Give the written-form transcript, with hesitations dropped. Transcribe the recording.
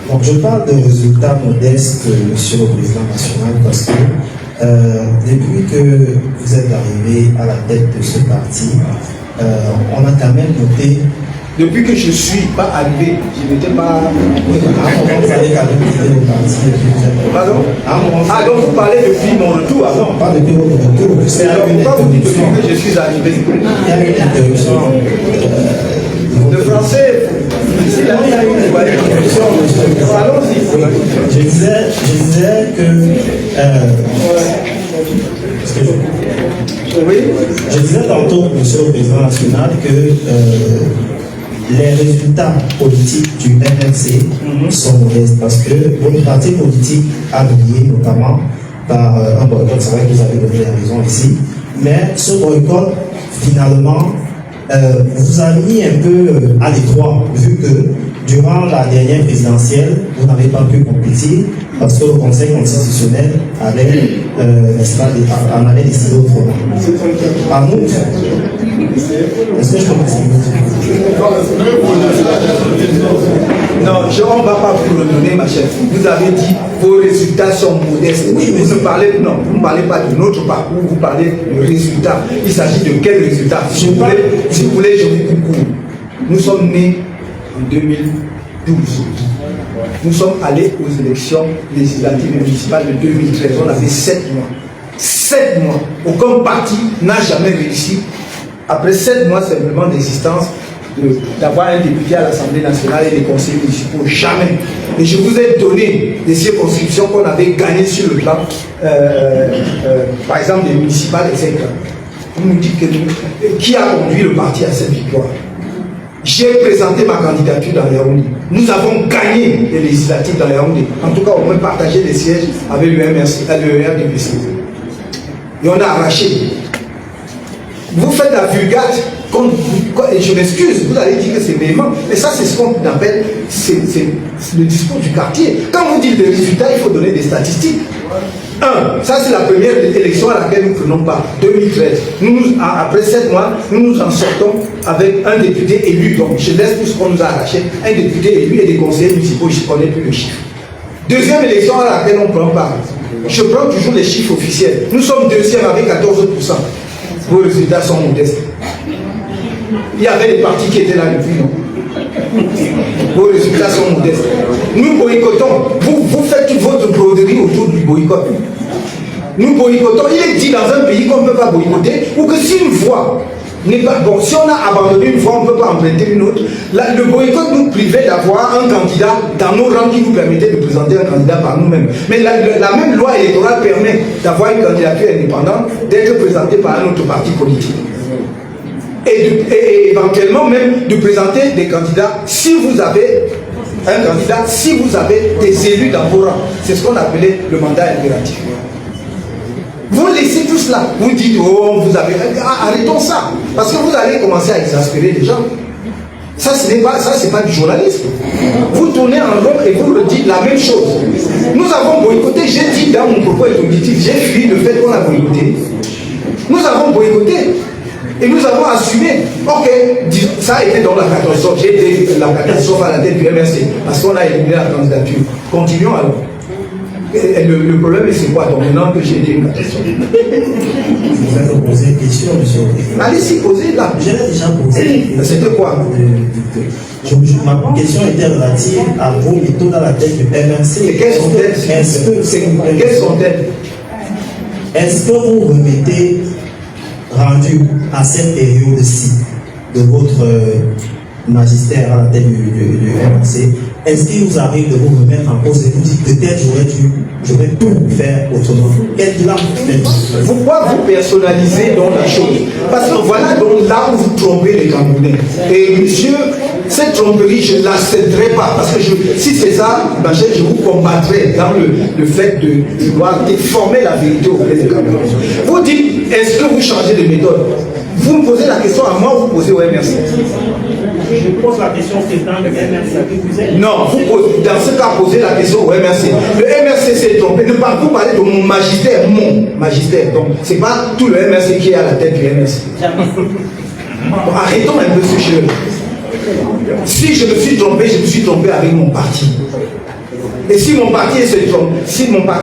Donc je parle de résultats modestes, Monsieur le Président national, parce que depuis que vous êtes arrivé à la tête de ce parti, on a quand même noté. Depuis que je ne suis pas arrivé, je n'étais pas. À un moment, vous avez quand même quitté le parti. Pardon? Ah, donc vous parlez depuis mon retour? Ah non, pas depuis votre retour. C'est alors pourquoi vous dites depuis que je suis arrivé? Il y a une interruption. Le français. Je disais que oui. Je disais tantôt, Monsieur le Président national, que les résultats politiques du MRC sont modestes parce que votre parti politique a brillé notamment par un boycott. C'est vrai que vous avez donné les raisons ici, mais ce boycott, finalement, vous a mis un peu à l'étroit, vu que durant la dernière présidentielle, vous n'avez pas pu compétir parce que le Conseil constitutionnel avait, en avait décidé autrement. En outre, est-ce que je peux Non, on ne va pas vous le donner, ma chère. Vous avez dit vos résultats sont modestes. Oui, vous ne parlez, non, vous ne parlez pas de notre parcours, vous parlez de résultats. Il s'agit de quels résultats? Si vous voulez, je vous coucou. Nous sommes nés en 2012. Nous sommes allés aux élections législatives et municipales de 2013. On avait 7 mois. 7 mois. Aucun parti n'a jamais réussi, après 7 mois simplement d'existence, d'avoir un député à l'Assemblée nationale et des conseillers municipaux. Jamais. Et je vous ai donné des circonscriptions qu'on avait gagnées sur le plan, par exemple, des municipales, etc. Vous me dites qui a conduit le parti à cette victoire? J'ai présenté ma candidature dans les Yaoundé. Nous avons gagné les législatives dans les Yaoundé. En tout cas, au moins partagé des sièges avec le RDPC. Et on a arraché. Vous faites la vulgate, et je m'excuse, vous allez dire que c'est véhément, mais ça c'est ce qu'on appelle, c'est le discours du quartier. Quand vous dites des résultats, il faut donner des statistiques. Ça c'est la première élection à laquelle nous ne prenons pas, 2013. Après 7 mois, nous nous en sortons avec un député élu, donc je laisse tout ce qu'on nous a arraché, un député élu et des conseillers municipaux, je ne connais plus le chiffre. Deuxième élection à laquelle on ne prend pas, je prends toujours les chiffres officiels. Nous sommes deuxième avec 14%. Vos résultats sont modestes. Il y avait des partis qui étaient là depuis, non? Vos résultats sont modestes. Nous boycottons. Vous faites toute votre broderie autour du boycott. Nous boycottons. Il est dit dans un pays qu'on ne peut pas boycotter, ou que si une voix n'est pas bon, si on a abandonné une voix, on ne peut pas emprunter une autre. Le boycott nous privait d'avoir un candidat dans nos rangs qui nous permettait de présenter un candidat par nous-mêmes. Mais la même loi électorale permet d'avoir une candidature indépendante, d'être présentée par un autre parti politique. Et éventuellement même de présenter des candidats si vous avez un candidat, si vous avez des élus dans vos rangs. C'est ce qu'on appelait le mandat impératif. Vous laissez tout cela, vous dites, oh, vous avez... Arrêtons ça, parce que vous allez commencer à exaspérer les gens. Ça, c'est pas du journalisme. Vous tournez en rond et vous redites la même chose. Nous avons boycotté, j'ai dit dans mon propos introductif, j'ai fui le fait qu'on a boycotté. Nous avons boycotté. Et nous avons assumé, ok, ça a été dans la catastrophe, j'ai été la catastrophe à la tête du MRC, parce qu'on a éliminé la candidature. Continuons alors. Et le problème, c'est quoi? Donc maintenant que j'ai été une catastrophe. Vous allez poser une question, monsieur. Allez-y, posez-la. Je l'ai déjà posé. C'était quoi? Ma question était relative à vos méthodes à la tête du MRC. Et quelles sont-elles? Quelles sont-elles? Est-ce que vous remettez, rendu à cette période-ci de votre magistère à la tête du MRC, est-ce qu'il vous arrive de vous remettre en cause et vous dites peut-être j'aurais tout faire autrement? Quel bilan vous faites? Pourquoi vous personnalisez donc les choses? Parce que voilà donc là où vous trompez les Camerounais. Et monsieur, cette tromperie, je ne l'accepterai pas. Parce que si c'est ça, je vous combattrai dans le fait de vouloir déformer la vérité auprès des Camerounais. Vous dites, est-ce que vous changez de méthode? Vous me posez la question à moi, vous posez au MRC. Je pose la question, c'est dans le MRC que vous êtes. Non, vous posez, dans ce cas, posez la question au MRC. Le MRC s'est trompé. Ne pas vous parler de mon magistère, Donc, ce n'est pas tout le MRC qui est à la tête du MRC. Bon, arrêtons un peu ce jeu. Si je me suis trompé avec mon parti. Et si mon parti se trompe, si mon parti